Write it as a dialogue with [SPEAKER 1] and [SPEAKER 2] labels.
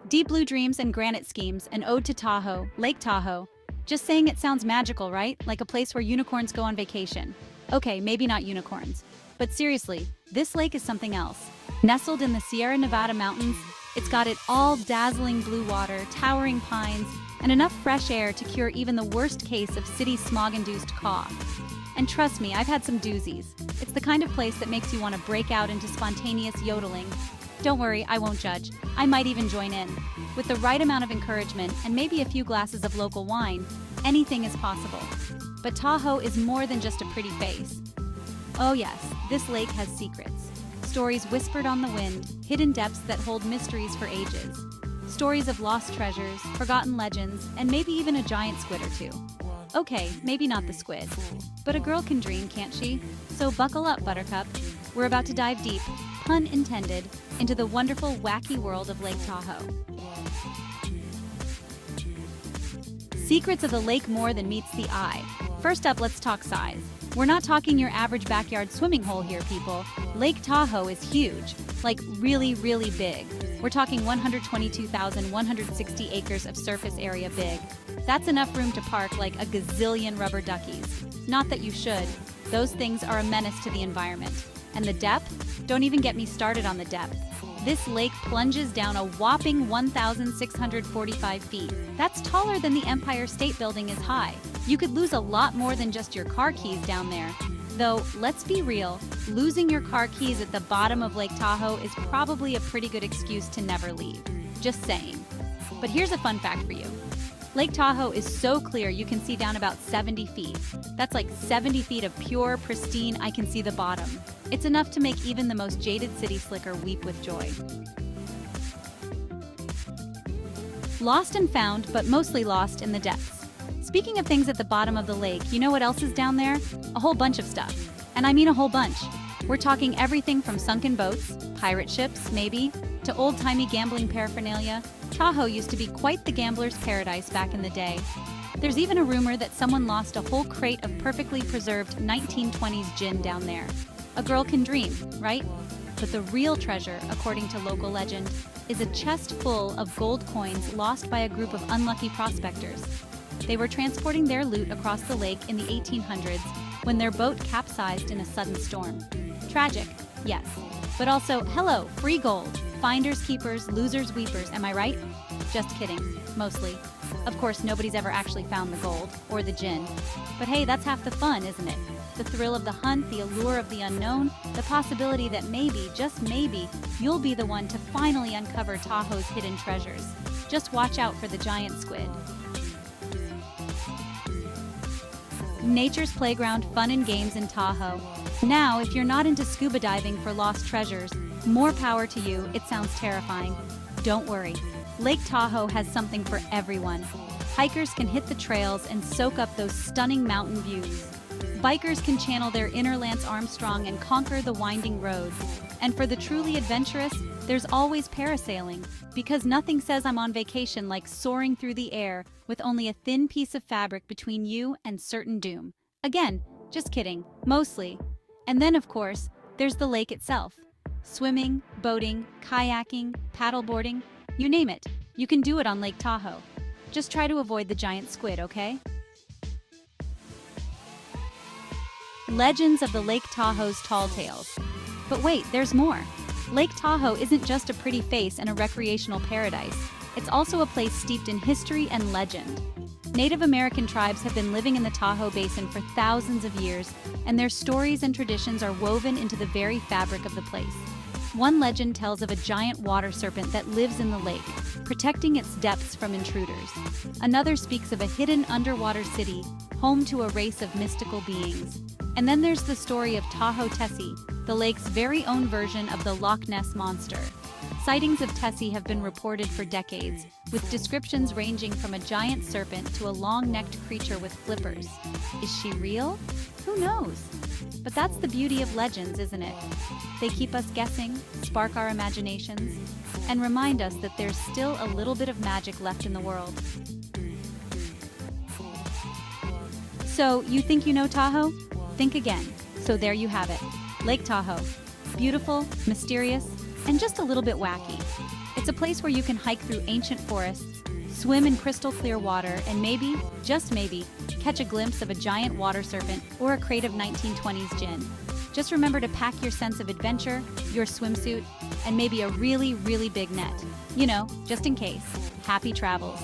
[SPEAKER 1] Deep blue dreams and granite schemes, an ode to Tahoe, Lake Tahoe. Just saying it sounds magical, right? Like a place where unicorns go on vacation. Okay, maybe not unicorns. But seriously, this lake is something else. Nestled in the Sierra Nevada mountains, it's got it all dazzling blue water, towering pines, and enough fresh air to cure even the worst case of city smog-induced cough. And trust me, I've had some doozies. It's the kind of place that makes you want to break out into spontaneous yodeling. Don't worry, I won't judge. I might even join in. With the right amount of encouragement and maybe a few glasses of local wine, anything is possible. But Tahoe is more than just a pretty face. Oh yes, this lake has secrets. Stories whispered on the wind, hidden depths that hold mysteries for ages. Stories of lost treasures, forgotten legends, and maybe even a giant squid or two. Okay, maybe not the squid. But a girl can dream, can't she? So buckle up, Buttercup. We're about to dive deep, pun intended, into the wonderful, wacky world of Lake Tahoe. Secrets of the lake more than meets the eye. First up, let's talk size. We're not talking your average backyard swimming hole here, people. Lake Tahoe is huge, like really, really big. We're talking 122,160 acres of surface area big. That's enough room to park like a gazillion rubber duckies. Not that you should. Those things are a menace to the environment. And the depth? Don't even get me started on the depth. This lake plunges down a whopping 1,645 feet. That's taller than the Empire State Building is high. You could lose a lot more than just your car keys down there. Though, let's be real, losing your car keys at the bottom of Lake Tahoe is probably a pretty good excuse to never leave. Just saying. But here's a fun fact for you. Lake Tahoe is so clear you can see down about 70 feet. That's like 70 feet of pure, pristine, I can see the bottom. It's enough to make even the most jaded city slicker weep with joy. Lost and found, but mostly lost in the depths. Speaking of things at the bottom of the lake, you know what else is down there? A whole bunch of stuff. And I mean a whole bunch. We're talking everything from sunken boats, pirate ships, maybe, to old-timey gambling paraphernalia. Tahoe used to be quite the gambler's paradise back in the day. There's even a rumor that someone lost a whole crate of perfectly preserved 1920s gin down there. A girl can dream, right? But the real treasure, according to local legend, is a chest full of gold coins lost by a group of unlucky prospectors. They were transporting their loot across the lake in the 1800s when their boat capsized in a sudden storm. Tragic, yes, but also, hello, free gold. Finders keepers, losers weepers, am I right? Just kidding, mostly. Of course, nobody's ever actually found the gold, or the gin. But hey, that's half the fun, isn't it? The thrill of the hunt, the allure of the unknown, the possibility that maybe, just maybe, you'll be the one to finally uncover Tahoe's hidden treasures. Just watch out for the giant squid. Nature's playground, fun and games in Tahoe. Now, if you're not into scuba diving for lost treasures, more power to you. It sounds terrifying. Don't worry. Lake Tahoe has something for everyone. Hikers can hit the trails and soak up those stunning mountain views. Bikers can channel their inner Lance Armstrong and conquer the winding roads. And for the truly adventurous, there's always parasailing, because nothing says I'm on vacation like soaring through the air with only a thin piece of fabric between you and certain doom. Again, just kidding, mostly. And then, of course, there's the lake itself. Swimming, boating, kayaking, paddleboarding, you name it. You can do it on Lake Tahoe. Just try to avoid the giant squid, okay? Legends of the Lake Tahoe's tall tales. But wait, there's more. Lake Tahoe isn't just a pretty face and a recreational paradise. It's also a place steeped in history and legend. Native American tribes have been living in the Tahoe Basin for thousands of years, and their stories and traditions are woven into the very fabric of the place. One legend tells of a giant water serpent that lives in the lake, protecting its depths from intruders. Another speaks of a hidden underwater city, home to a race of mystical beings. And then there's the story of Tahoe Tessie, the lake's very own version of the Loch Ness Monster. Sightings of Tessie have been reported for decades, with descriptions ranging from a giant serpent to a long-necked creature with flippers. Is she real? Who knows? But that's the beauty of legends, isn't it? They keep us guessing, spark our imaginations, and remind us that there's still a little bit of magic left in the world. So, you think you know Tahoe? Think again. So there you have it. Lake Tahoe. Beautiful, mysterious, and just a little bit wacky. It's It's a place where you can hike through ancient forests, swim in crystal clear water, and maybe, just maybe, catch a glimpse of a giant water serpent or a crate of 1920s gin. Just remember to pack your sense of adventure, your swimsuit, and maybe a really, really big net. You know, just in case. Happy travels.